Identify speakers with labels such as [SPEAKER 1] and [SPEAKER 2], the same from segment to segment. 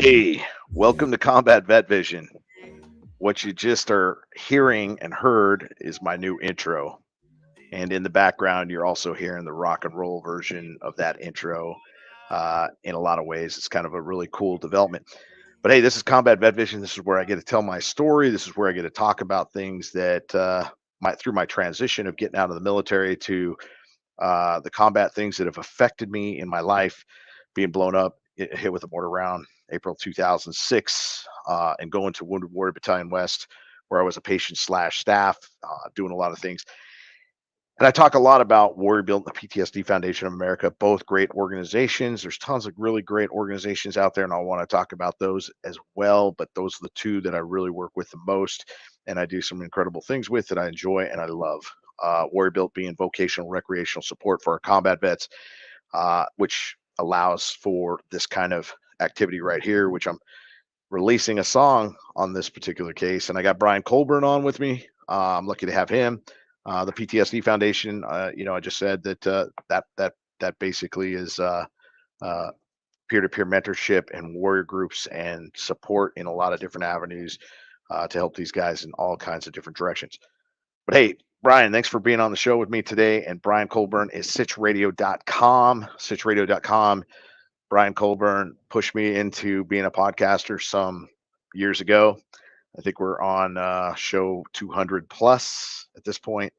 [SPEAKER 1] Hey, welcome to Combat Vet Vision. What you just are hearing and heard is my new intro. And in the background, you're also hearing the rock and roll version of that intro. In a lot of ways, it's kind of a really cool development. But hey, this is Combat Vet Vision. This is where I get to tell my story. This is where I get to talk about things that through my transition of getting out of the military to the combat things that have affected me in my life, being blown up, hit with a mortar round, April 2006, and going to Wounded Warrior Battalion West, where I was a patient slash staff, doing a lot of things. And I talk a lot about Warrior Built, the PTSD Foundation of America, both great organizations. There's tons of really great organizations out there, and I want to talk about those as well. But those are the two that I really work with the most, and I do some incredible things with that I enjoy and I love. Warrior Built being vocational recreational support for our combat vets, which allows for this kind of activity right here, which I'm releasing a song on this particular case. And I got Brian Colburn on with me. I'm lucky to have him. The PTSD Foundation, I just said that that basically is uh, peer-to-peer mentorship and warrior groups and support in a lot of different avenues to help these guys in all kinds of different directions. But hey, Brian, thanks for being on the show with me today. And Brian Colburn is sitchradio.com. Sitchradio.com. Brian Colburn pushed me into being a podcaster some years ago. I think we're on show 200 plus at this point,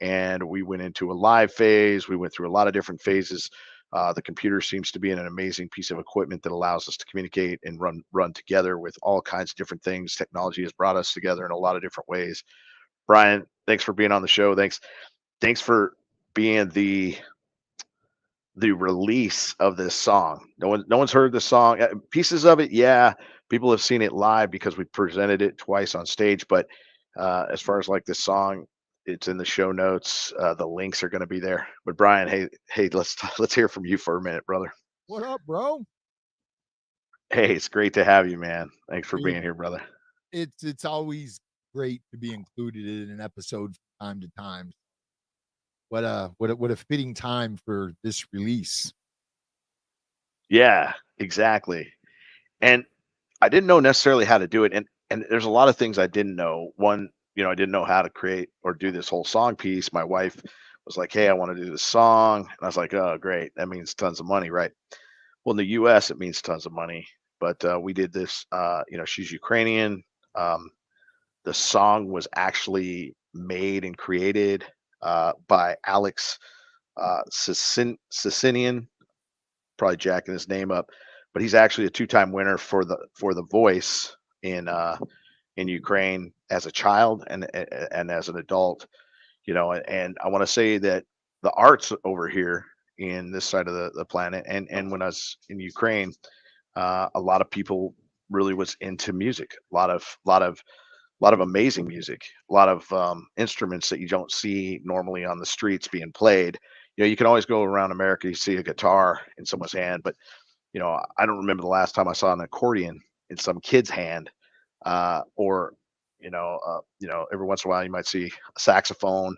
[SPEAKER 1] and we went into a live phase. We went through a lot of different phases. The computer seems to be an amazing piece of equipment that allows us to communicate and run together with all kinds of different things. Technology has brought us together in a lot of different ways. Brian, thanks for being on the show. Thanks for being the release of this song. No one's heard the song. Pieces of it, yeah. People have seen it live because we presented it twice on stage. But as far as like this song, it's in the show notes. The links are going to be there. But Brian, hey, let's hear from you for a minute, brother.
[SPEAKER 2] What up, bro?
[SPEAKER 1] Hey, it's great to have you, man. Thanks for
[SPEAKER 2] It,
[SPEAKER 1] being here, brother.
[SPEAKER 2] it's always great to be included in an episode from time to time. What a fitting time for this release.
[SPEAKER 1] Yeah, exactly. And I didn't know necessarily how to do it, and there's a lot of things I didn't know. One, I didn't know how to create or do this whole song piece. My wife was like, "Hey, I want to do this song," and I was like, "Oh, great! That means tons of money, right?" Well, in the U.S., it means tons of money, but we did this. She's Ukrainian. Um, the song was actually made and created by Alex Sasanchyn, probably jacking his name up, but he's actually a two-time winner for the voice in Ukraine as a child and as an adult. And I want to say that the arts over here in this side of the planet, and when I was in Ukraine, a lot of people really was into music. A lot of amazing music, a lot of instruments that you don't see normally on the streets being played. You can always go around America, you see a guitar in someone's hand, but I don't remember the last time I saw an accordion in some kid's hand, or every once in a while you might see a saxophone,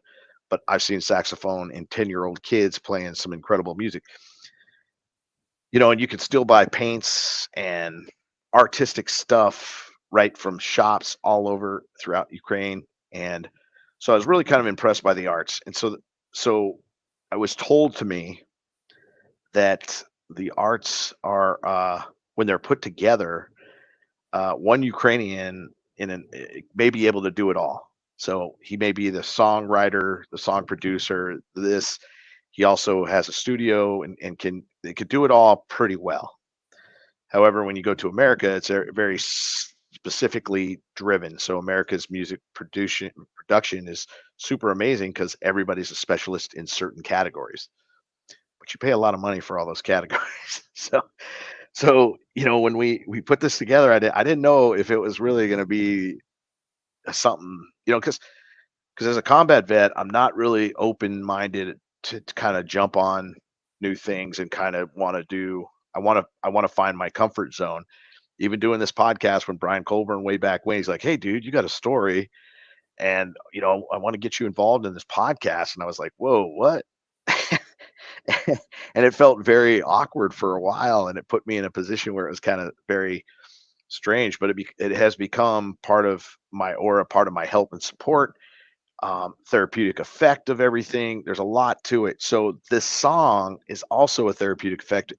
[SPEAKER 1] but I've seen saxophone in 10-year-old kids playing some incredible music. And you can still buy paints and artistic stuff right from shops all over throughout Ukraine. And so I was really kind of impressed by the arts. And so I was told to me that the arts are when they're put together, one Ukrainian may be able to do it all. So he may be the songwriter, the song producer, this. He also has a studio and they could do it all pretty well. However, when you go to America, it's very specifically driven. So America's music production is super amazing because everybody's a specialist in certain categories, but you pay a lot of money for all those categories. So when we put this together, I didn't know if it was really going to be something, because as a combat vet, I'm not really open minded to kind of jump on new things and kind of want to do. I want to find my comfort zone. Even doing this podcast, when Brian Colburn way back when, he's like, "Hey, dude, you got a story, and I want to get you involved in this podcast." And I was like, "Whoa, what?" And it felt very awkward for a while, and it put me in a position where it was kind of very strange, but it has become part of my aura, part of my help and support, therapeutic effect of everything. There's a lot to it. So this song is also a therapeutic effect.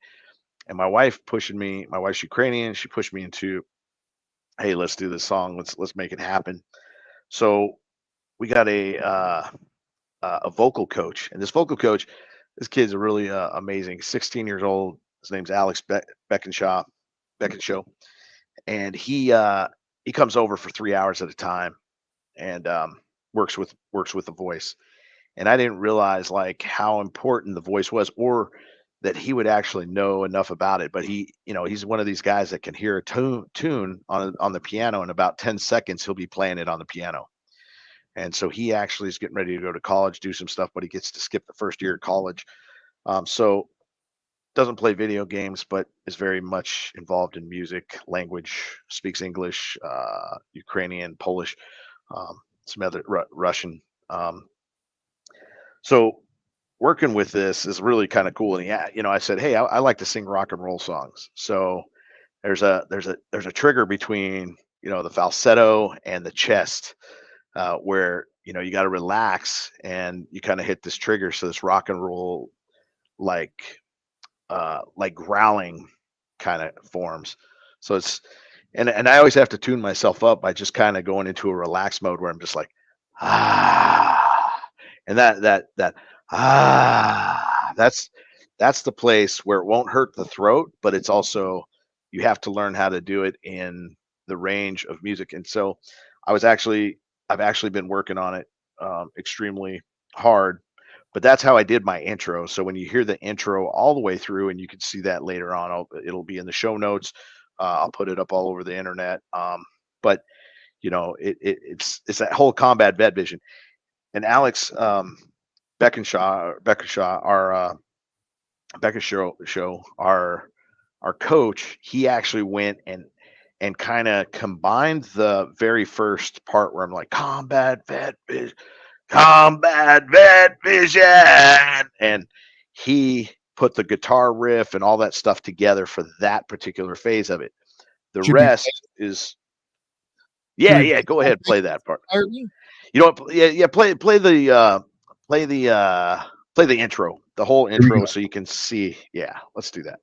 [SPEAKER 1] And my wife pushing me, my wife's Ukrainian, she pushed me into, hey, let's do this song. Let's make it happen. So we got a vocal coach, and this vocal coach, this kid's a really amazing. 16 years old. His name's Alex Beckenshaw, Beckenshow, and he comes over for 3 hours at a time and works with the voice. And I didn't realize like how important the voice was, or that he would actually know enough about it. But he's one of these guys that can hear a tune on the piano in about 10 seconds. He'll be playing it on the piano. And so he actually is getting ready to go to college, do some stuff, but he gets to skip the first year of college. So doesn't play video games, but is very much involved in music, language, speaks English, Ukrainian, Polish, some other Russian. So working with this is really kind of cool. And I said, hey, I like to sing rock and roll songs. So there's a trigger between the falsetto and the chest, where you got to relax and you kind of hit this trigger. So this rock and roll like growling kind of forms. So it's and I always have to tune myself up by just kind of going into a relaxed mode where I'm just like and that that's the place where it won't hurt the throat, but it's also you have to learn how to do it in the range of music. And so I've actually been working on it extremely hard, but that's how I did my intro. So when you hear the intro all the way through, and you can see that later on, it'll be in the show notes. I'll put it up all over the internet. But it's that whole combat vet vision. And Alex Beckenshaw, our coach, he actually went and kind of combined the very first part where I'm like combat vet vision, and he put the guitar riff and all that stuff together for that particular phase of it. The
[SPEAKER 2] Should we
[SPEAKER 1] rest is
[SPEAKER 2] should we
[SPEAKER 1] yeah.
[SPEAKER 2] play
[SPEAKER 1] Go ahead, play that part.
[SPEAKER 2] entirely?
[SPEAKER 1] You know what? Yeah. Play the play the intro, the whole
[SPEAKER 2] Here we go.
[SPEAKER 1] intro, so you can see. Yeah, let's do that.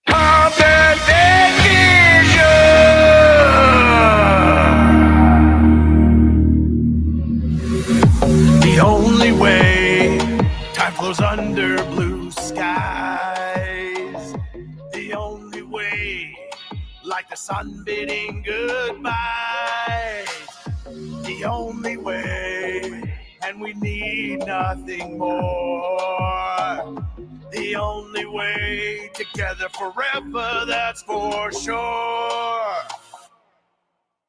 [SPEAKER 3] Combat vision. The only way time flows under blue skies. The only way, like the sun bidding goodbye. The only way, and we need nothing more. The only way, together forever, that's for sure.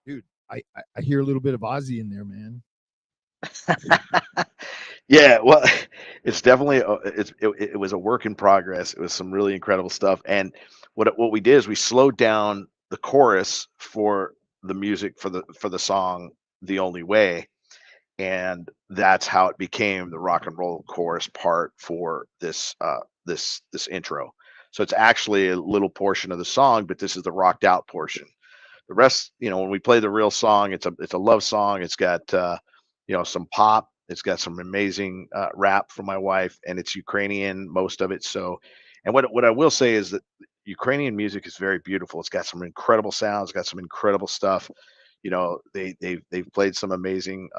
[SPEAKER 2] Dude, I hear a little bit of Ozzy in there, man.
[SPEAKER 1] Yeah, well, it's definitely it was a work in progress. It was some really incredible stuff. And what we did is we slowed down the chorus for the music for the song "The Only Way," and that's how it became the rock and roll chorus part for this intro. So it's actually a little portion of the song, but this is the rocked out portion. The rest, when we play the real song, it's a love song. It's got some pop. It's got some amazing rap from my wife, and it's Ukrainian, most of it. So, and what I will say is that Ukrainian music is very beautiful. It's got some incredible sounds. It's got some incredible stuff. They've played some amazing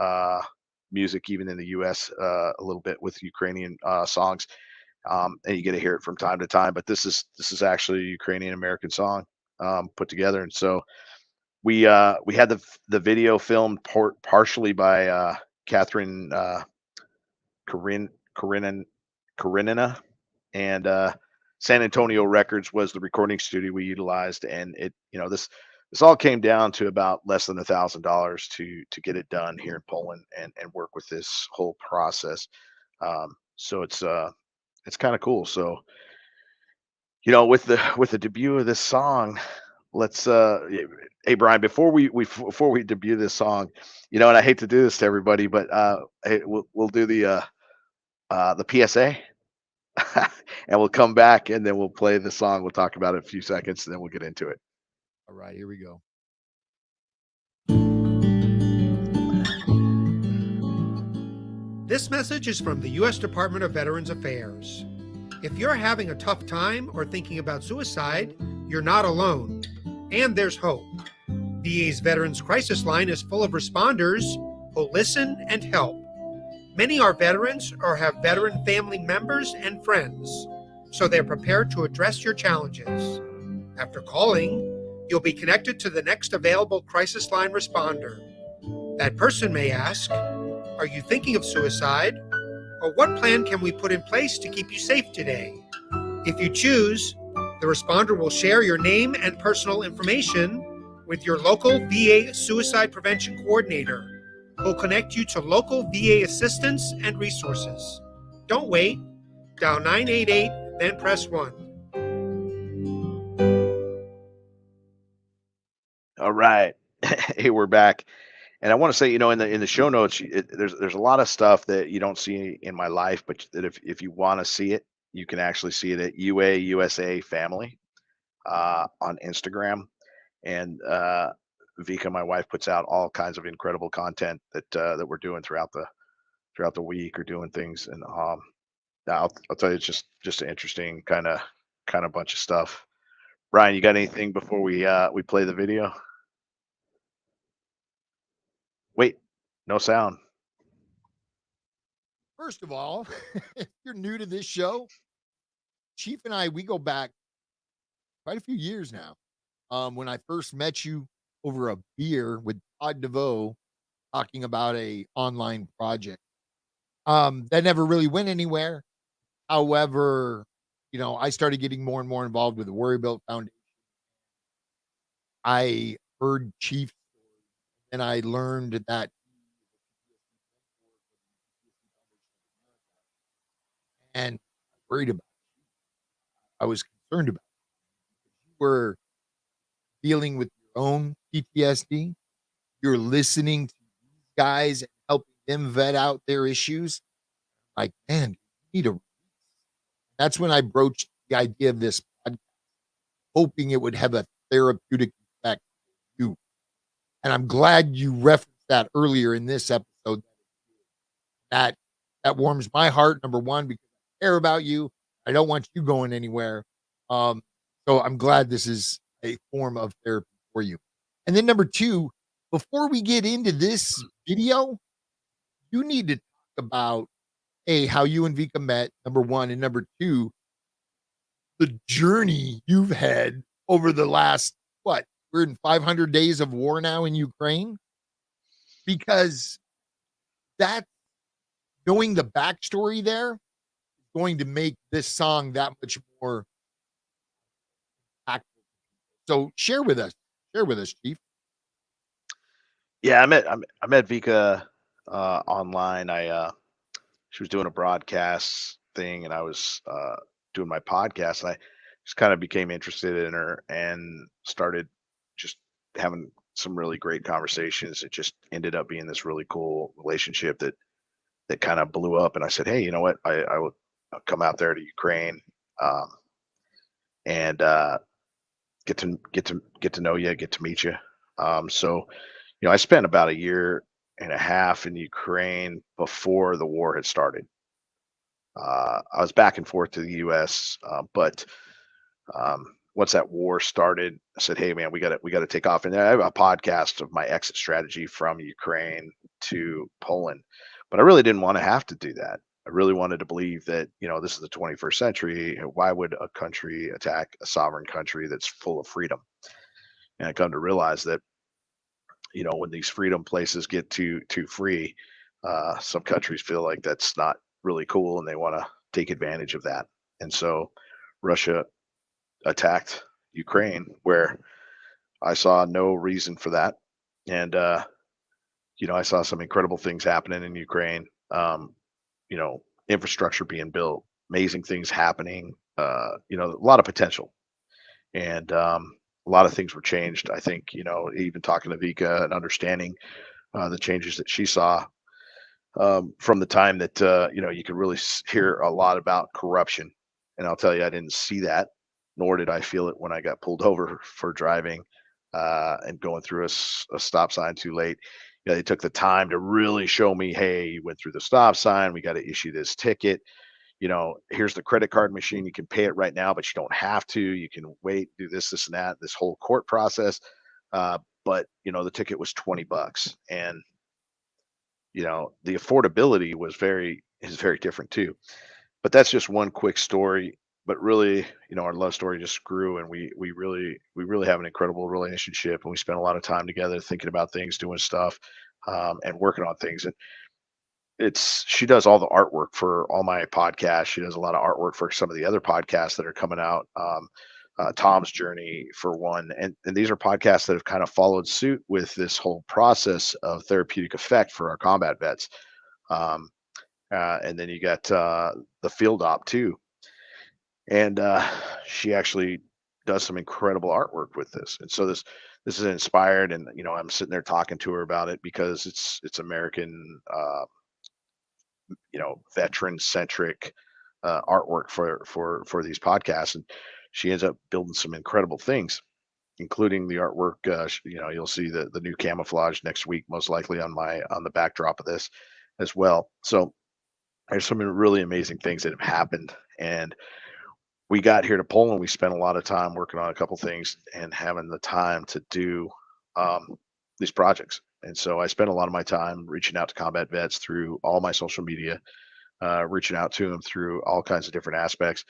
[SPEAKER 1] music even in the U.S. A little bit with Ukrainian songs, and you get to hear it from time to time. But this is actually a Ukrainian American song put together, and so we had the video filmed partially by Katerina Karenina, and San Antonio Records was the recording studio we utilized, and this all came down to about less than $1,000 to get it done here in Poland and work with this whole process. So it's kind of cool. So with the debut of this song, let's hey Brian, before we debut this song, and I hate to do this to everybody, but hey, we'll do the PSA. And we'll come back and then we'll play the song. We'll talk about it a few seconds and then we'll get into it.
[SPEAKER 2] All right, here we go.
[SPEAKER 4] This message is from the U.S. Department of Veterans Affairs. If you're having a tough time or thinking about suicide, you're not alone, and there's hope. VA's Veterans Crisis Line is full of responders who listen and help. Many are veterans or have veteran family members and friends, so they're prepared to address your challenges. After calling, you'll be connected to the next available crisis line responder. That person may ask, "Are you thinking of suicide?" Or "What plan can we put in place to keep you safe today?" If you choose, the responder will share your name and personal information with your local VA suicide prevention coordinator, who'll connect you to local VA assistance and resources. Don't wait. Dial 988, then press 1.
[SPEAKER 1] All right. Hey, we're back. And I want to say, in the show notes, there's a lot of stuff that you don't see in my life, but that if you want to see it, you can actually see it at UA USA Family on Instagram. And Vika, my wife, puts out all kinds of incredible content that we're doing throughout the week, or doing things. And I'll tell you, it's just an interesting kind of bunch of stuff. Brian, you got anything before we play the video? Wait, no sound.
[SPEAKER 2] First of all, if you're new to this show, Chief and we go back quite a few years now. When I first met you over a beer with Todd DeVoe talking about a online project. That never really went anywhere. However, I started getting more and more involved with the Worry Built Foundation. I heard Chief, and I learned that and worried about it. I was concerned about it. You were dealing with your own PTSD. You're listening to these guys and helping them vet out their issues. Like, man, you need a release. That's when I broached the idea of this podcast, hoping it would have a therapeutic effect for you. And I'm glad you referenced that earlier in this episode. That warms my heart, number one, because I care about you. I don't want you going anywhere. So I'm glad this is a form of therapy for you. And then number two, before we get into this video, you need to talk about how you and Vika met, number one, and number two, the journey you've had over the last, we're in 500 days of war now in Ukraine, because that, knowing the backstory there is going to make this song that much more impactful. So share with us, Chief.
[SPEAKER 1] Yeah, I met Vika online. She was doing a broadcast thing, and I was doing my podcast, and I just kind of became interested in her and started just having some really great conversations. It just ended up being this really cool relationship that kind of blew up. And I said, hey, you know what? I'll come out there to Ukraine and get to know you, get to meet you. So I spent about a year and a half in Ukraine before the war had started. I was back and forth to the U.S., but once that war started, I said, "Hey, man, we got to take off." And I have a podcast of my exit strategy from Ukraine to Poland, but I really didn't want to have to do that. I really wanted to believe that this is the 21st century. Why would a country attack a sovereign country that's full of freedom? And I come to realize that when these freedom places get too free, some countries feel like that's not really cool, and they want to take advantage of that. And so Russia attacked Ukraine, where I saw no reason for that. And I saw some incredible things happening in Ukraine. Infrastructure being built, amazing things happening, a lot of potential. And a lot of things were changed. I think, even talking to Vika and understanding the changes that she saw from the time that, you could really hear a lot about corruption. And I'll tell you, I didn't see that, nor did I feel it when I got pulled over for driving and going through a stop sign too late. You know, they took the time to really show me, hey, you went through the stop sign. We got to issue this ticket. You know, here's the credit card machine. You can pay it right now, but you don't have to. You can wait, do this and that, this whole court process. But you know, the ticket was $20, and you know, the affordability is very different too. But that's just one quick story. But really, you know, our love story just grew, and we really have an incredible relationship, and we spend a lot of time together thinking about things, doing stuff, and working on things. And it's she does all the artwork for all my podcasts. She does a lot of artwork for some of the other podcasts that are coming out. Tom's Journey for one, and these are podcasts that have kind of followed suit with this whole process of therapeutic effect for our combat vets. Um, and then you got the Field Op too, and she actually does some incredible artwork with this. And so this is inspired, and you know, I'm sitting there talking to her about it because it's American, you know, veteran centric artwork for these podcasts, and she ends up building some incredible things, including the artwork. You know, you'll see the new camouflage next week, most likely on the backdrop of this as well. So there's some really amazing things that have happened, and we got here to Poland. We spent a lot of time working on a couple things and having the time to do um, these projects. And so I spent a lot of my time reaching out to combat vets through all my social media, reaching out to them through all kinds of different aspects.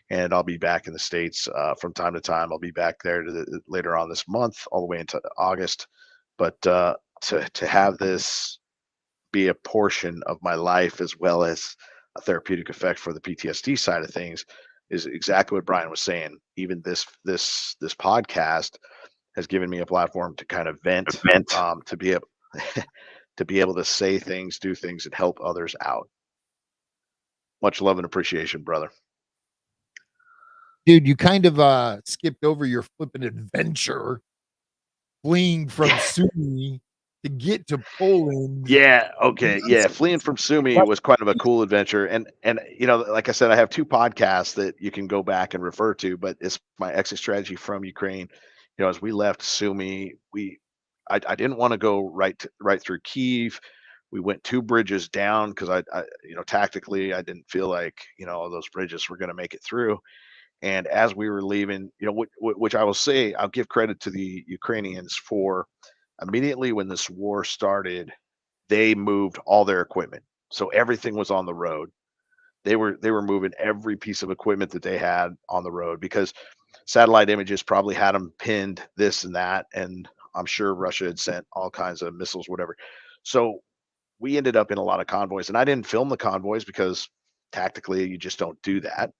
[SPEAKER 1] And I'll be back in the States from time to time. I'll be back there later on this month, all the way into August. But to have this be a portion of my life as well as a therapeutic effect for the PTSD side of things is exactly what Brian was saying. Even this podcast has given me a platform to kind of vent, to be able to be able to say things, do things, and help others out. Much love and appreciation, brother.
[SPEAKER 2] Dude, you kind of skipped over your flipping adventure fleeing from Sumi to get to Poland.
[SPEAKER 1] Yeah. Okay. Yeah. Fleeing from Sumi was kind of a cool adventure, and you know, like I said, I have two podcasts that you can go back and refer to, but it's my exit strategy from Ukraine. You know, as we left Sumi, I didn't want to go right through Kiev. We went two bridges down because I you know, tactically I didn't feel like, you know, those bridges were going to make it through. And as we were leaving, you know, which I will say, I'll give credit to the Ukrainians for immediately when this war started, they moved all their equipment. So everything was on the road. They were moving every piece of equipment that they had on the road because satellite images probably had them pinned this and that, and I'm sure Russia had sent all kinds of missiles, whatever. So we ended up in a lot of convoys, and I didn't film the convoys because tactically you just don't do that.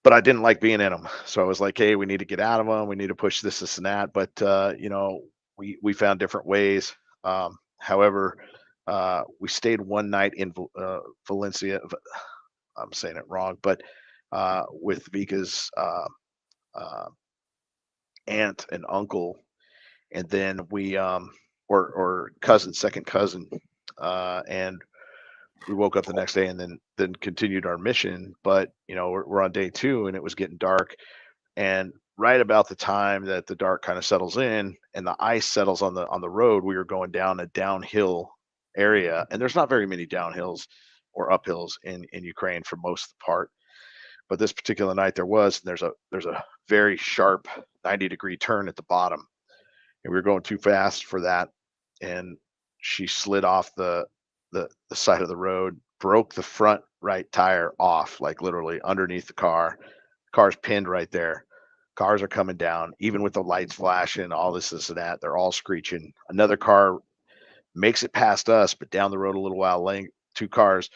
[SPEAKER 1] But I didn't like being in them, so I was like, "Hey, we need to get out of them. We need to push this and that." But you know, we found different ways. However, we stayed one night in Valencia. I'm saying it wrong, but with Vika's uh, aunt and uncle, and then we or cousin, second cousin, and we woke up the next day and then continued our mission. But you know, we're on day two, and it was getting dark, and right about the time that the dark kind of settles in and the ice settles on the road, we were going down a downhill area, and there's not very many downhills or uphills in Ukraine for most of the part. But this particular night there was, and there's a very sharp 90-degree turn at the bottom, and we were going too fast for that, and she slid off the side of the road, broke the front right tire off, like literally underneath the car. Car's pinned right there. Cars are coming down, even with the lights flashing, all this and that. They're all screeching. Another car makes it past us, but down the road a little while, laying two cars.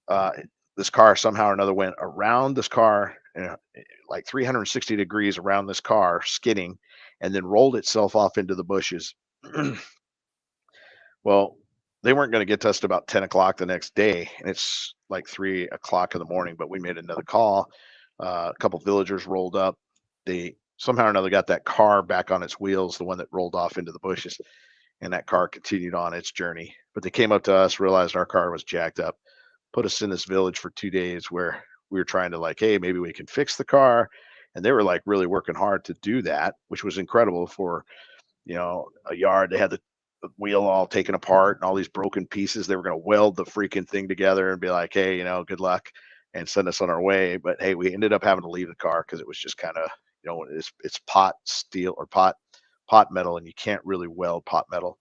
[SPEAKER 1] Uh, this car somehow or another went around this car, like 360 degrees around this car, skidding, and then rolled itself off into the bushes. Well, they weren't going to get to us about 10 o'clock the next day, and it's like 3 o'clock in the morning. But we made another call. A couple villagers rolled up. They somehow or another got that car back on its wheels, the one that rolled off into the bushes, and that car continued on its journey. But they came up to us, realized our car was jacked up, put us in this village for 2 days where we were trying to, like, hey, maybe we can fix the car. And they were like really working hard to do that, which was incredible for, you know, a yard. They had wheel all taken apart and all these broken pieces. They were going to weld the freaking thing together and be like, hey, good luck and send us on our way. But hey, we ended up having to leave the car because it was just kind of, it's pot steel or pot metal, and you can't really weld pot metal.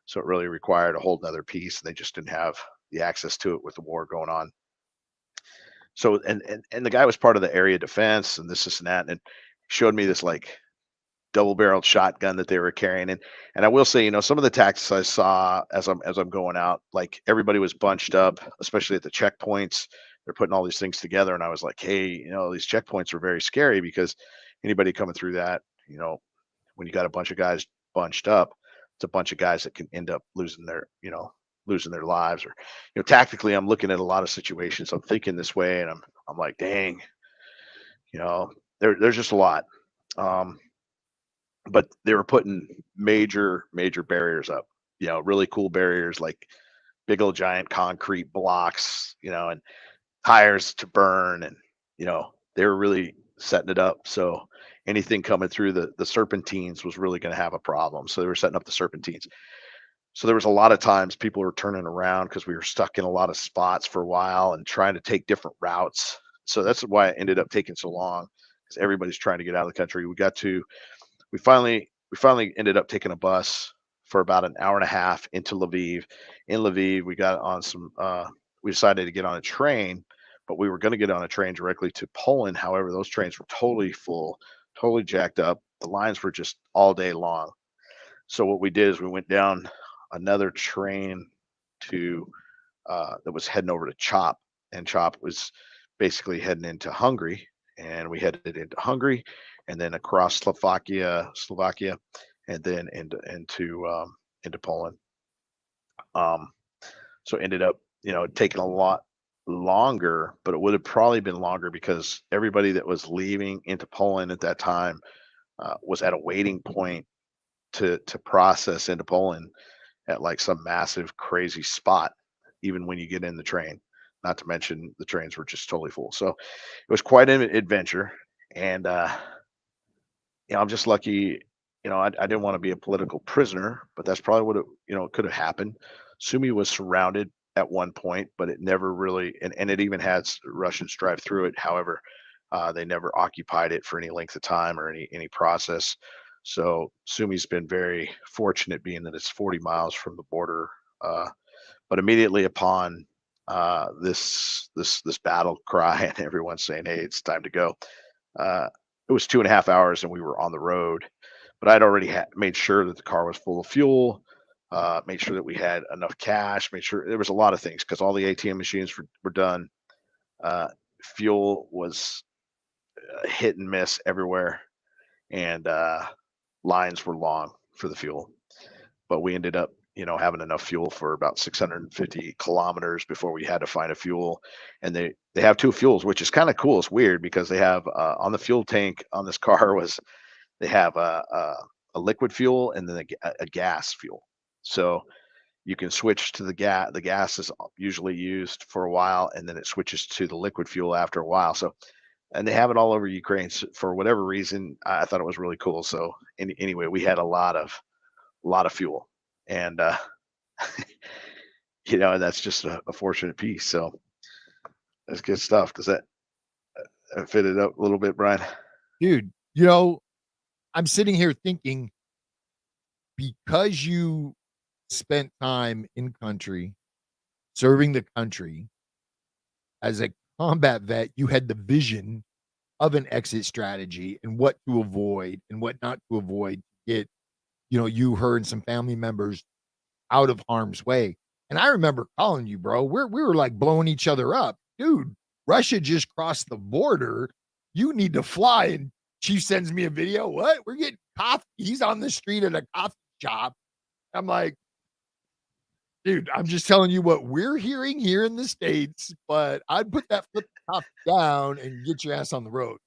[SPEAKER 1] So it really required a whole nother piece, and they just didn't have the access to it with the war going on. So and the guy was part of the area defense and this and that, and showed me this like double-barreled shotgun that they were carrying. And I will say, some of the tactics I saw as I'm going out, like everybody was bunched up, especially at the checkpoints. They're putting all these things together, and I was like, hey, these checkpoints are very scary because anybody coming through that, when you got a bunch of guys bunched up, it's a bunch of guys that can end up losing their lives. Or tactically, I'm looking at a lot of situations, I'm thinking this way, and I'm like, dang, there's just a lot. But they were putting major barriers up, really cool barriers, like big old giant concrete blocks, and tires to burn. And they were really setting it up so anything coming through the serpentines was really going to have a problem. So they were setting up the serpentines. So there was a lot of times people were turning around because we were stuck in a lot of spots for a while and trying to take different routes. So that's why it ended up taking so long, because everybody's trying to get out of the country. We finally ended up taking a bus for about an hour and a half into Lviv. In Lviv, we got on we decided to get on a train, but we were going to get on a train directly to Poland. However, those trains were totally full, totally jacked up. The lines were just all day long. So what we did is we went down another train to that was heading over to Chop, and Chop was basically heading into Hungary, and we headed into Hungary, and then across Slovakia, and then into Poland. So ended up, taking a lot longer, but it would have probably been longer because everybody that was leaving into Poland at that time was at a waiting point to process into Poland at like some massive crazy spot, even when you get in the train. Not to mention the trains were just totally full. So it was quite an adventure. And I'm just lucky. I didn't want to be a political prisoner, but that's probably what it could have happened. Sumy was surrounded at one point, but it never really, and it even had Russians drive through it. However, they never occupied it for any length of time or any process. So Sumy's been very fortunate, being that it's 40 miles from the border. But immediately upon this battle cry and everyone saying, "Hey, it's time to go," it was 2.5 hours and we were on the road. But I'd already made sure that the car was full of fuel, made sure that we had enough cash, made sure there was a lot of things because all the ATM machines were done. Fuel was hit and miss everywhere, and lines were long for the fuel. But we ended up, having enough fuel for about 650 kilometers before we had to find a fuel. And they have two fuels, which is kind of cool. It's weird because they have on the fuel tank on this car they have a liquid fuel and then a gas fuel. So you can switch to the gas. The gas is usually used for a while, and then it switches to the liquid fuel after a while. So, and they have it all over Ukraine. So for whatever reason, I thought it was really cool. So anyway, we had a lot of fuel, and and that's just a fortunate piece. So that's good stuff. Does that fit it up a little bit, Brian?
[SPEAKER 2] Dude, I'm sitting here thinking, because you spent time in country, serving the country as a combat vet, you had the vision of an exit strategy and what to avoid and what not to avoid to get, you, her, and some family members out of harm's way. And I remember calling you, bro. We were like blowing each other up. Dude, Russia just crossed the border. You need to fly. And Chief sends me a video. What? We're getting coffee. He's on the street at a coffee shop. I'm like, dude, I'm just telling you what we're hearing here in the States, but I'd put that flip top down and get your ass on the road.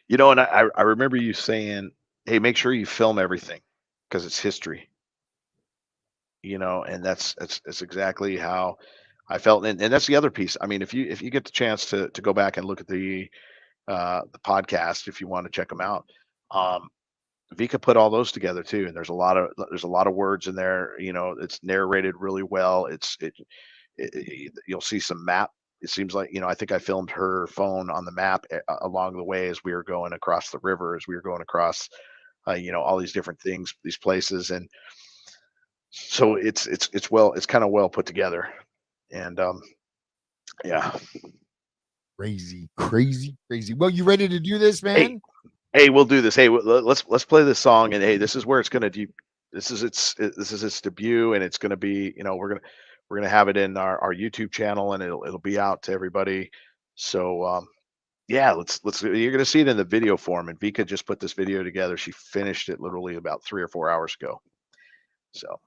[SPEAKER 1] And I remember you saying, hey, make sure you film everything because it's history. And that's exactly how I felt. And that's the other piece. I mean, if you get the chance to go back and look at the podcast, if you want to check them out, Vika put all those together too, and there's a lot of words in there. It's narrated really well. You'll see some map. It seems like, I think I filmed her phone on the map along the way as we were going across the river, as we were going across, all these different things, these places, and so it's kind of well put together, and yeah.
[SPEAKER 2] Crazy, crazy, crazy. Well, you ready to do this,
[SPEAKER 1] Hey,
[SPEAKER 2] man?
[SPEAKER 1] hey, we'll do this. Hey, let's play this song, and hey, this is where it's gonna do. This is its debut, and it's gonna be, we're gonna have it in our YouTube channel, and it'll be out to everybody. So yeah, let's you're gonna see it in the video form. And Vika just put this video together. She finished it literally about 3 or 4 hours ago. So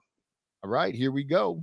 [SPEAKER 2] All right, here we go.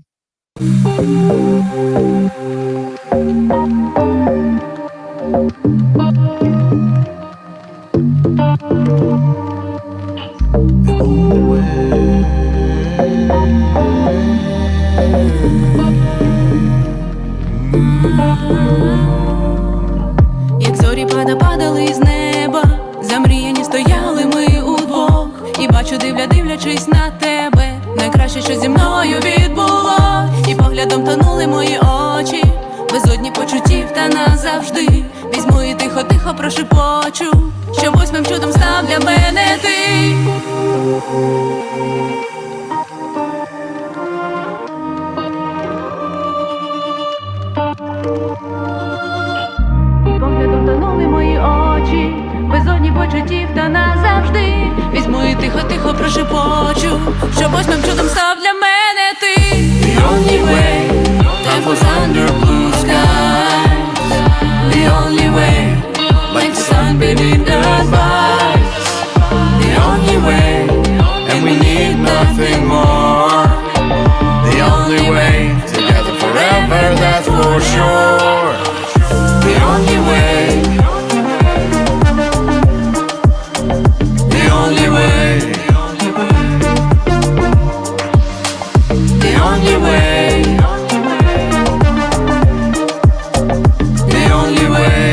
[SPEAKER 5] Як зорі падали з неба, замріяні стояли ми удвох. І бачу, дивлячись на тебе, найкраще, що зі мною відбуло. І поглядом тонули мої очі, безодні почуттів та назавжди. Візьму і тихо прошепочу, що восьмим чудом став для мене ти. Поглядом тонули мої очі, безодні почуттів та назавжди. Візьму і тихо прошепочу, що восьмим чудом став для мене ти. The only way, time goes under blue skies. The only way, like the sun beneath the stars. The only way, and we need nothing more. The only way, together forever, that's for sure. The only way, the only way, the only way, the only way.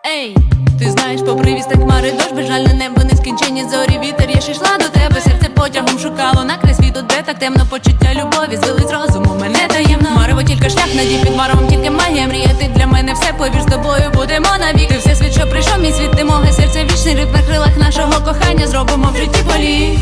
[SPEAKER 5] Ей, ти знаєш, попри вістах хмари дощ, безжальне небо, нескінченні зорі, вітер, я ж йшла до тебе, серце потягом шукало на край світу, де так темно, почуття любові звели з розуму мене таємно. Марево тільки шлях, надій під маром, тільки магія, мріяти для мене все, повір, з тобою будемо навік. Ти все світ, що прийшов, мій світ, ти моє серце, вічний ритм на крилах нашого кохання, зробимо в житті політ.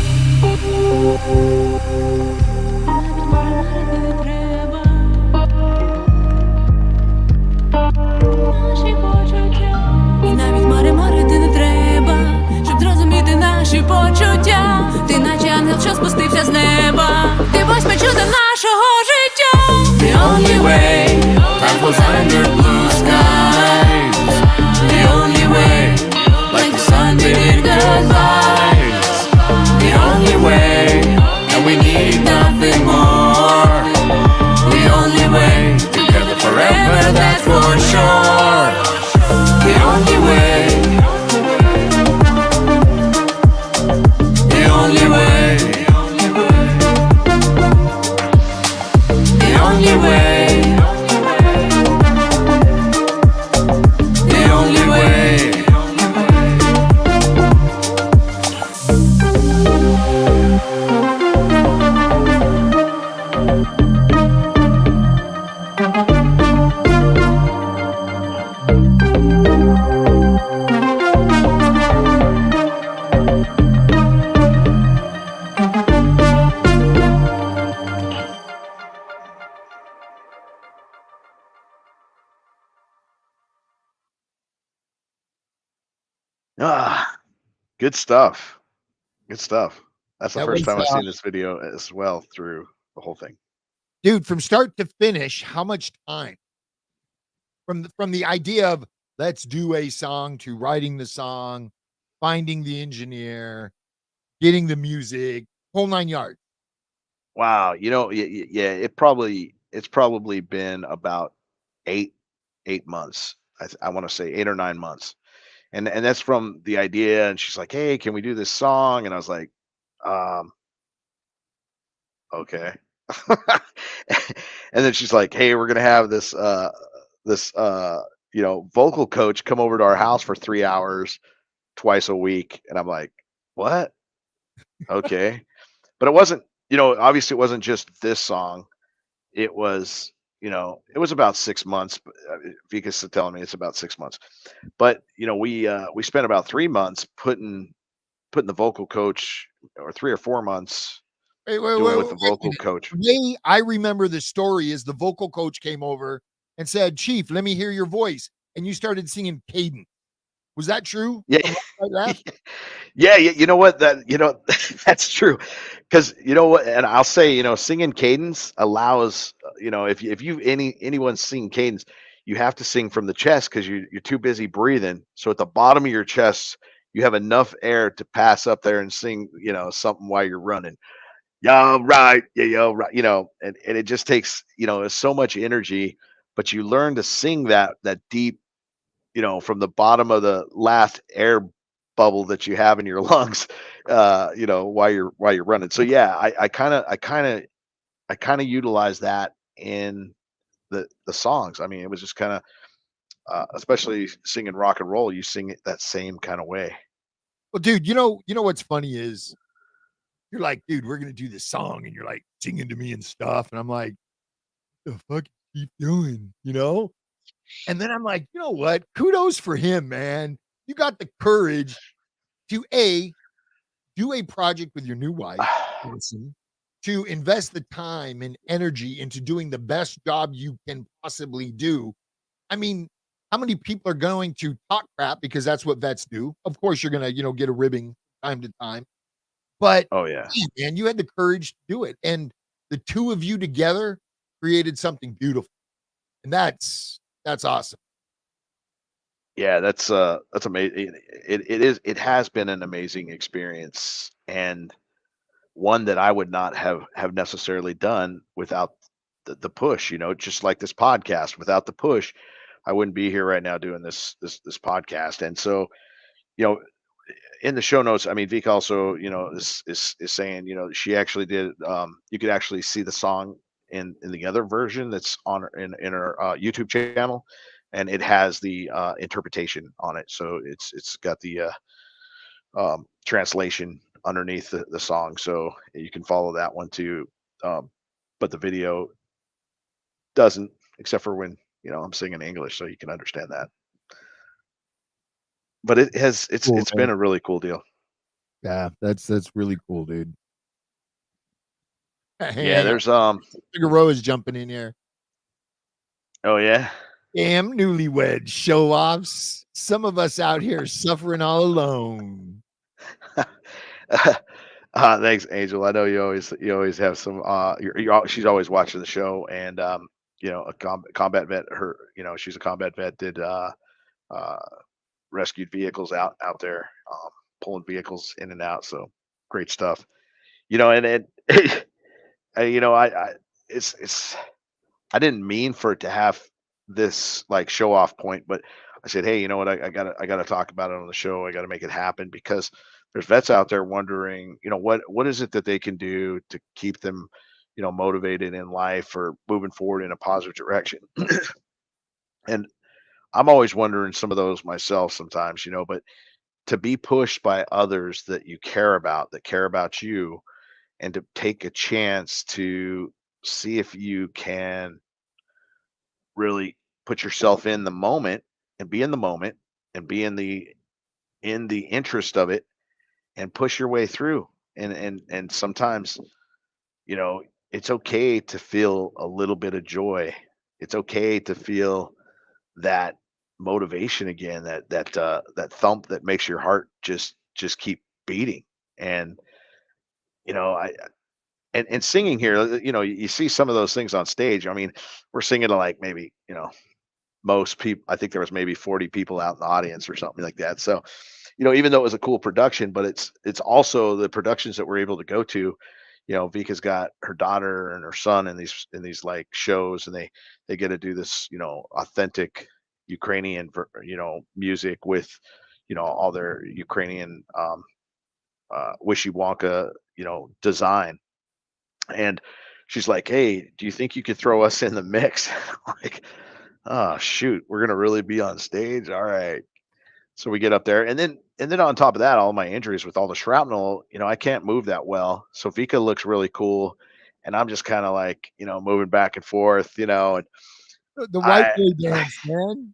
[SPEAKER 5] І навіть марити не треба, щоб зрозуміти наші почуття. Ти наче ангел, що спустився з неба, ти восьме чудо нашого життя. The only way, time goes under blue skies. The only way, like the sun beneath the stars. The only way, and we need nothing more. The only way, together forever, that's for sure. The only way, the only way, the only way, the only way.
[SPEAKER 1] Good stuff. Good stuff. That's the
[SPEAKER 2] That
[SPEAKER 1] first
[SPEAKER 2] was,
[SPEAKER 1] time I've seen this video as well through the whole thing.
[SPEAKER 2] Dude, from start to finish, how much time from the idea of let's do a song to writing the song, finding the engineer, getting the music, whole 9 yards?
[SPEAKER 1] Wow, yeah, it's probably been about 8 months. I want to say 8 or 9 months, and that's from the idea. And she's like, "Hey, can we do this song?" And I was like, "Okay." And then she's like, "Hey, we're gonna have this vocal coach come over to our house for 3 hours twice a week. And I'm like, what? Okay. But it wasn't, obviously it wasn't just this song. It was, it was about 6 months. Vika's telling me it's about 6 months. But we spent about 3 months putting the vocal coach, or 3 or 4 months doing with the
[SPEAKER 2] Wait a
[SPEAKER 1] vocal
[SPEAKER 2] minute.
[SPEAKER 1] coach.
[SPEAKER 2] The way I remember the story is the vocal coach came over and said, "Chief, let me hear your voice," and you started singing cadence. Was that true?
[SPEAKER 1] Yeah.
[SPEAKER 2] From right, left?
[SPEAKER 1] Yeah, you know what? That's true. Because you know what, and I'll say, singing cadence allows, if you anyone sing cadence, you have to sing from the chest because you're too busy breathing. So at the bottom of your chest, you have enough air to pass up there and sing, something while you're running. Yeah, right. Yeah, right. And it just takes, so much energy, but you learn to sing that deep, from the bottom of the last air bubble that you have in your lungs, while you're running. So yeah, I kind of utilize that in the songs. I mean, it was just kind of, especially singing rock and roll, you sing it that same kind of way.
[SPEAKER 2] Well, dude, you know what's funny is you're like, dude, we're gonna do this song, and you're like singing to me and stuff, and I'm like, the fuck keep doing, And then I'm like, you know what? Kudos for him, man. You got the courage to do a project with your new wife, awesome, to invest the time and energy into doing the best job you can possibly do. I mean, how many people are going to talk crap because that's what vets do? Of course, you're gonna, get a ribbing time to time, but
[SPEAKER 1] Oh yeah.
[SPEAKER 2] man, you had the courage to do it, and the two of you together created something beautiful, and that's awesome.
[SPEAKER 1] Yeah, that's amazing. It has been an amazing experience, and one that I would not have necessarily done without the push, just like this podcast. Without the push, I wouldn't be here right now doing this podcast. And so, you know, in the show notes, I mean, Vika also, is saying, she actually did. You could actually see the song in the other version that's in her YouTube channel, and it has the interpretation on it. So it's got the translation underneath the song, so you can follow that one too. But the video doesn't, except for when I'm singing English, so you can understand that. But
[SPEAKER 2] Cool,
[SPEAKER 1] it's
[SPEAKER 2] man.
[SPEAKER 1] been a really cool deal.
[SPEAKER 2] Yeah, that's really cool, dude.
[SPEAKER 1] Yeah,
[SPEAKER 2] Hang on.
[SPEAKER 1] there's
[SPEAKER 2] Figaro is jumping in here.
[SPEAKER 1] oh yeah.
[SPEAKER 2] Damn newlywed show offs. Some of us out here suffering all alone.
[SPEAKER 1] Thanks, Angel. I know you always have some. She's always watching the show, and a combat vet. She's a combat vet. Did uh, rescued vehicles out there, pulling vehicles in and out. So great stuff. And I it's I didn't mean for it to have this like show off point, but I said, hey, you know what? I gotta talk about it on the show. I gotta make it happen because there's vets out there wondering, what is it that they can do to keep them, motivated in life or moving forward in a positive direction. And I'm always wondering some of those myself sometimes, but to be pushed by others that you care about, that care about you, and to take a chance to see if you can really put yourself in the moment and be in the moment and be in the interest of it and push your way through. And sometimes, you know, it's okay to feel a little bit of joy. It's okay to feel that motivation again, that thump that makes your heart just keep beating. And I and singing here, you see some of those things on stage. I mean, we're singing to like maybe, most people. I think there was maybe 40 people out in the audience or something like that. So, even though it was a cool production, but it's also the productions that we're able to go to. Vika's got her daughter and her son in these like shows, and they get to do this, authentic Ukrainian, music with, all their Ukrainian wishy Wonka, design. And she's like, "Hey, do you think you could throw us in the mix?" like, Oh shoot, we're gonna really be on stage. All right. So we get up there, and then on top of that, all my injuries with all the shrapnel, I can't move that well. So Vika looks really cool, and I'm just kind of like, moving back and forth, and
[SPEAKER 2] The white
[SPEAKER 1] I
[SPEAKER 2] boy dance, man.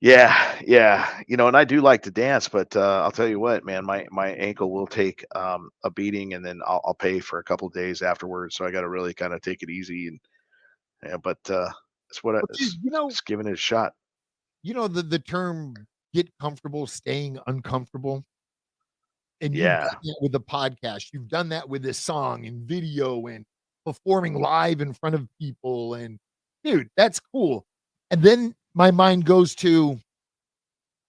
[SPEAKER 1] yeah, yeah, and I do like to dance, but I'll tell you what, man, my ankle will take a beating, and then I'll pay for a couple of days afterwards. So I got to really kind of take it easy, and yeah, but it's what
[SPEAKER 2] But
[SPEAKER 1] it's,
[SPEAKER 2] you know,
[SPEAKER 1] it's giving it a shot.
[SPEAKER 2] the term "get comfortable staying uncomfortable," and you've
[SPEAKER 1] Yeah.
[SPEAKER 2] done that with the podcast. You've done that with this song and video and performing live in front of people. And dude, that's cool. And then my mind goes to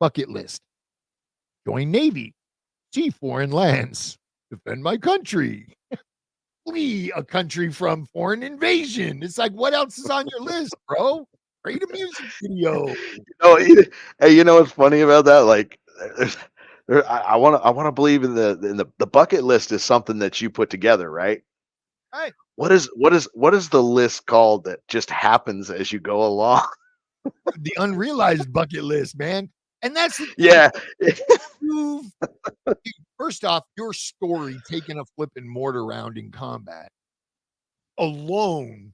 [SPEAKER 2] bucket list: join Navy, see foreign lands, defend my country, flee a country from foreign invasion. It's like, what else is on your list, bro? Create a music video.
[SPEAKER 1] Hey, what's funny about that? Like, there's, I want to believe in the bucket list is something that you put together, right?
[SPEAKER 2] Right.
[SPEAKER 1] What is the list called that just happens as you go along?
[SPEAKER 2] The unrealized bucket list, man. And that's the thing.
[SPEAKER 1] Yeah,
[SPEAKER 2] You've dude, first off, your story taking a flipping mortar round in combat alone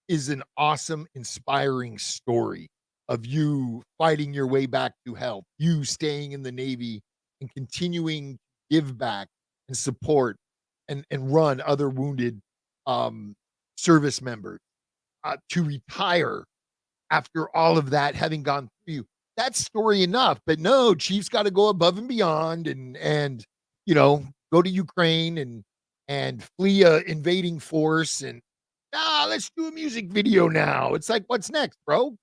[SPEAKER 2] is an awesome, inspiring story of you fighting your way back to health, you staying in the Navy and continuing to give back and support and run other wounded um, service members to retire after all of that having gone through you. That's story enough. But no, Chief's got to go above and beyond and go to Ukraine and flee a invading force and let's do a music video now. It's like, what's next, bro?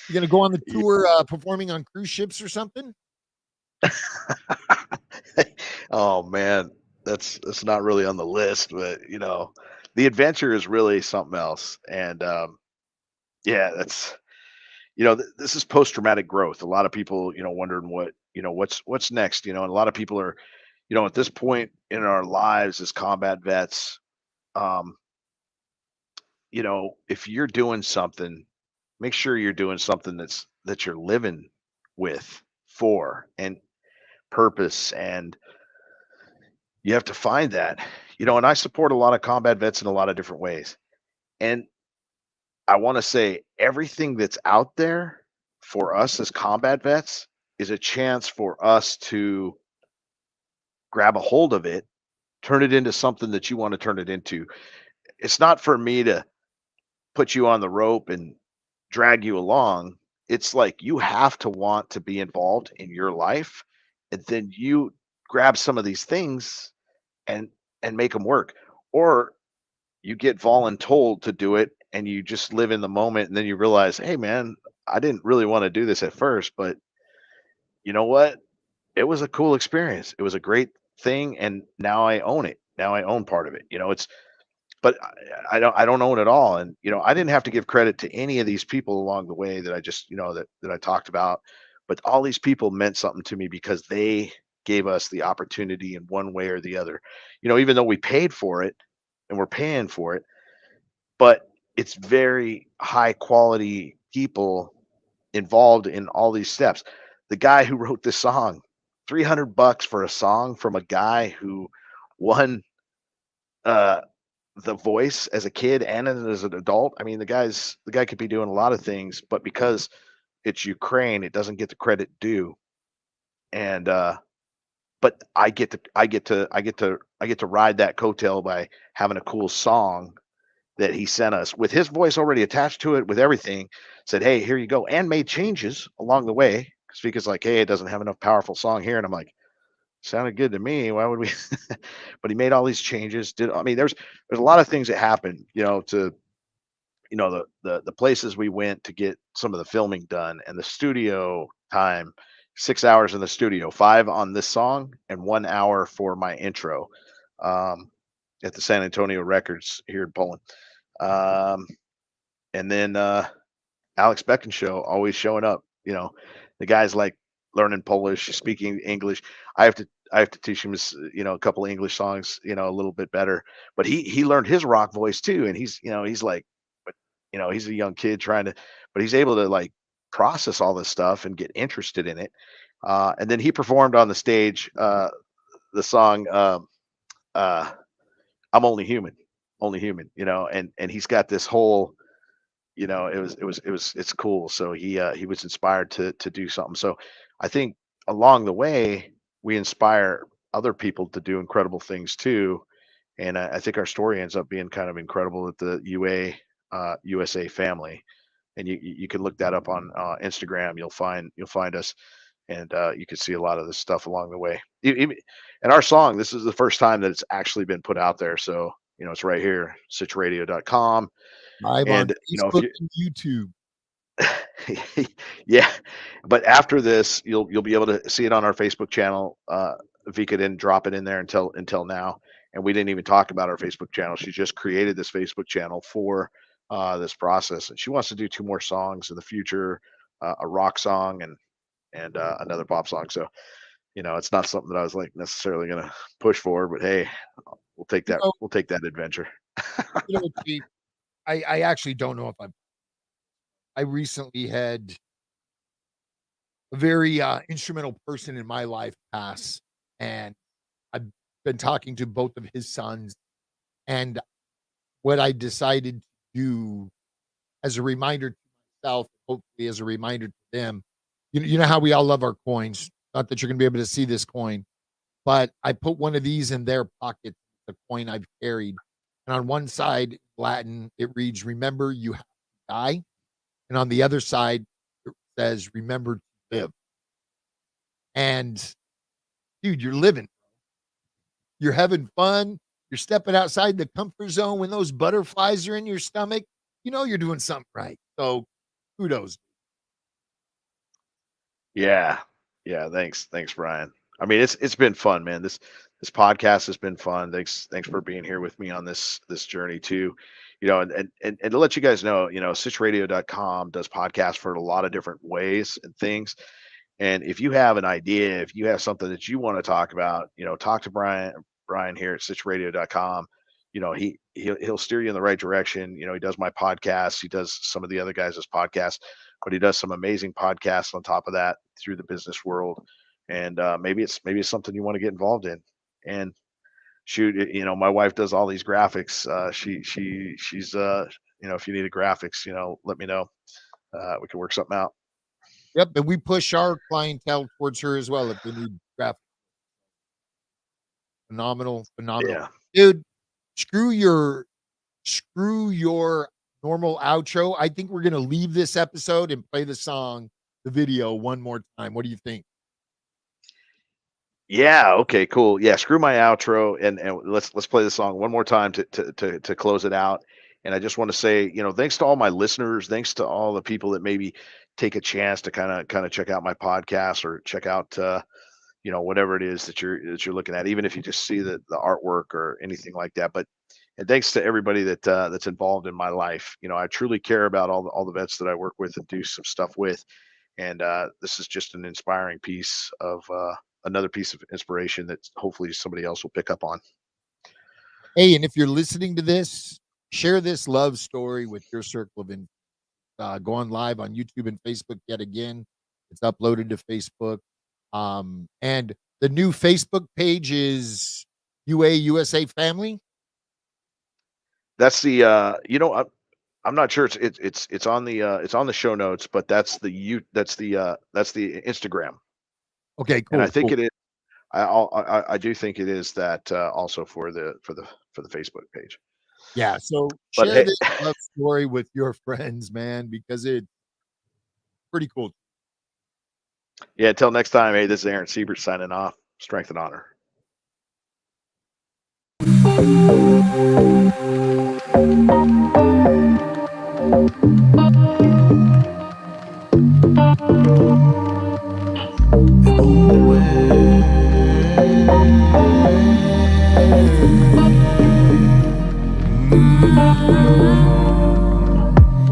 [SPEAKER 2] You gonna go on the tour performing on cruise ships or something?
[SPEAKER 1] oh man, that's not really on the list, but the adventure is really something else. And yeah, that's this is post-traumatic growth. A lot of people, wondering what's next, and a lot of people are, at this point in our lives as combat vets, um, if you're doing something, make sure you're doing something that you're living with for and purpose, and you have to find that. And I support a lot of combat vets in a lot of different ways. And I want to say everything that's out there for us as combat vets is a chance for us to grab a hold of it, turn it into something that you want to turn it into. It's not for me to put you on the rope and drag you along. It's like you have to want to be involved in your life, and then you grab some of these things and make them work, or you get voluntold to do it and you just live in the moment, and then you realize, hey man, I didn't really want to do this at first, but you know what, it was a cool experience, it was a great thing, and now I own it, now I own part of it. It's but I don't own it all, and I didn't have to give credit to any of these people along the way that I just that I talked about, but all these people meant something to me because they gave us the opportunity in one way or the other. Even though we paid for it and we're paying for it, but it's very high quality people involved in all these steps. The guy who wrote this song, $300 for a song from a guy who won uh The Voice as a kid and as an adult. I mean, the guy could be doing a lot of things, but because it's Ukraine, it doesn't get the credit due. And but I get to ride that coattail by having a cool song that he sent us with his voice already attached to it, with everything. Said, hey, here you go, and made changes along the way. Because like, hey, it doesn't have enough powerful song here, and I'm like, sounded good to me. Why would we? But he made all these changes. I mean, there's a lot of things that happened, to the places we went to get some of the filming done, and the studio time, 6 hours in the studio, 5 on this song and 1 hour for my intro, um, at the San Antonio Records here in Poland. Um, and then Alex Beckenshow always showing up. The guy's like learning Polish, speaking English. I have to teach him a couple of English songs, a little bit better. But he learned his rock voice too, and he's like he's a young kid but he's able to like process all this stuff and get interested in it. And then he performed on the stage the song "I'm Only Human," and he's got this whole, it's cool. So he was inspired to do something. So I think along the way we inspire other people to do incredible things too. And I think our story ends up being kind of incredible at the USA family. And you can look that up on Instagram. You'll find us, and you can see a lot of this stuff along the way. And our song, this is the first time that it's actually been put out there. So it's right here, sitchradio.com.
[SPEAKER 2] Live on
[SPEAKER 1] And
[SPEAKER 2] Facebook and YouTube.
[SPEAKER 1] yeah, but after this, you'll be able to see it on our Facebook channel. Vika didn't drop it in there until now, and we didn't even talk about our Facebook channel. She just created this Facebook channel for this process, and she wants to do 2 more songs in the future, a rock song and another pop song. So it's not something that I was like necessarily gonna push for, but hey, we'll take that. We'll take that adventure.
[SPEAKER 2] Chief, I actually don't know if I recently had a very instrumental person in my life pass, and I've been talking to both of his sons, and what I decided to do as a reminder to myself, hopefully as a reminder to them, you know how we all love our coins. Not that you're going to be able to see this coin, but I put one of these in their pocket, the coin I've carried, and on one side, Latin, it reads, "Remember, you have to die." And on the other side, it says, "Remember to live." And dude, you're living. You're having fun. You're stepping outside the comfort zone. When those butterflies are in your stomach, you're doing something right. So kudos.
[SPEAKER 1] Yeah. Thanks, Brian. I mean, it's been fun, man. This podcast has been fun. Thanks for being here with me on this journey too. And to let you guys know, sitchradio.com does podcasts for a lot of different ways and things. And if you have an idea, if you have something that you want to talk about, talk to Brian here at sitchradio.com. He'll steer you in the right direction. He does my podcast. He does some of the other guys' podcasts, but he does some amazing podcasts on top of that through the business world. And maybe it's something you want to get involved in. And shoot, my wife does all these graphics. She's if you need a graphics, let me know. We can work something out.
[SPEAKER 2] Yep, and we push our clientele towards her as well if they need graphics. Phenomenal.
[SPEAKER 1] Yeah.
[SPEAKER 2] Dude, screw your normal outro. I think we're gonna leave this episode and play the video one more time. What do you think?
[SPEAKER 1] Yeah. Okay. Cool. Yeah. Screw my outro, and let's play the song one more time to close it out. And I just want to say, thanks to all my listeners, thanks to all the people that maybe take a chance to kind of check out my podcast or check out whatever it is that you're looking at, even if you just see the artwork or anything like that. And thanks to everybody that's involved in my life. I truly care about all the vets that I work with and do some stuff with. And this is just an inspiring piece of another piece of inspiration that hopefully somebody else will pick up on.
[SPEAKER 2] Hey, and if you're listening to this, share this love story with your circle of influence. Go on live on YouTube and Facebook yet again. It's uploaded to Facebook. And the new Facebook page is USA Family.
[SPEAKER 1] That's the I'm not sure it's on the show notes, but that's the Instagram.
[SPEAKER 2] Okay, cool.
[SPEAKER 1] And I think it is. I do think it is that also for the Facebook page.
[SPEAKER 2] Yeah. So share this love story with your friends, man, because it's pretty cool.
[SPEAKER 1] Yeah. Until next time. Hey, this is Aaron Siebert signing off. Strength and honor.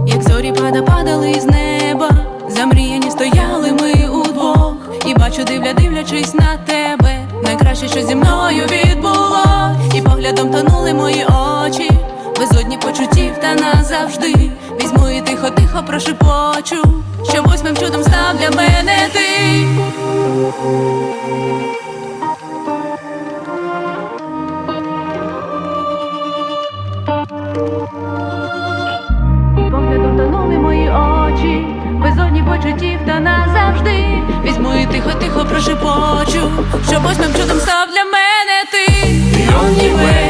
[SPEAKER 5] Як зорі падали з неба, замріяні стояли ми удвох. І бачу, дивлячись на тебе, найкраще, що зі мною відбулось. І поглядом тонули мої очі, без одні почуттів та назавжди. Візьму і тихо-тихо прошепочу, що восьмим чудом став для мене ти. І поглядом тонули мої очі, безодні почуттів та назавжди. Візьму і тихо-тихо прошепочу, що восьмим чудом став для мене ти. The only way,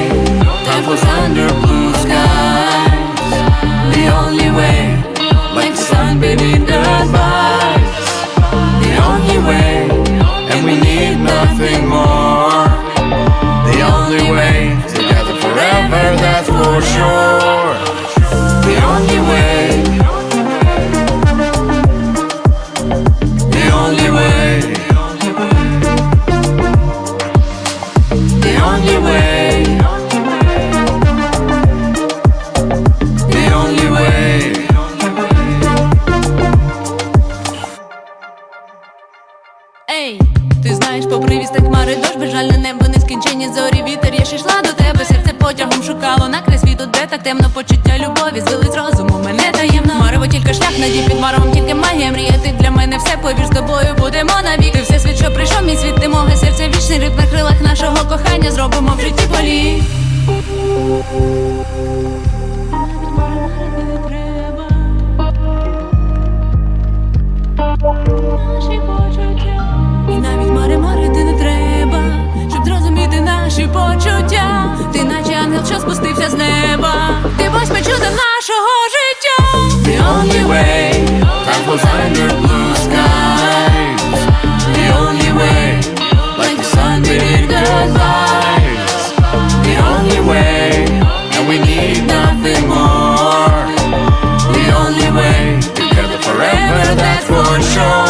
[SPEAKER 5] time goes under blue skies. The only way, like the sun beneath the stars. The only way, and we need nothing more. The only way, together forever, that's for sure. The only way, the only way, the only way, the only way. Ей, ти знаєш, попри вісток хмари дощ, безжальне небо, нескінченні зорі, вітер, я ще йшла до тебе, серце потягом шукало на край світу, де так темно, почуття любові звели з розуму мене таємно. Марево тільки шлях, надій під маром, тільки магія, мріяти для мене все, повір, з тобою будемо навік. Ти все світ, що прийшов, мій світ, ти моє серце, вічний ритм на крилах нашого кохання, зробимо в житті політ. І навіть марити не треба, щоб зрозуміти наші почуття. Ти наче ангел, що спустився з неба, ти восьме чудо нашого життя. The only way, time goes under blue skies. The only way, like the sun beneath the stars. The only way, and we need nothing more. The only way, together forever, that's for sure.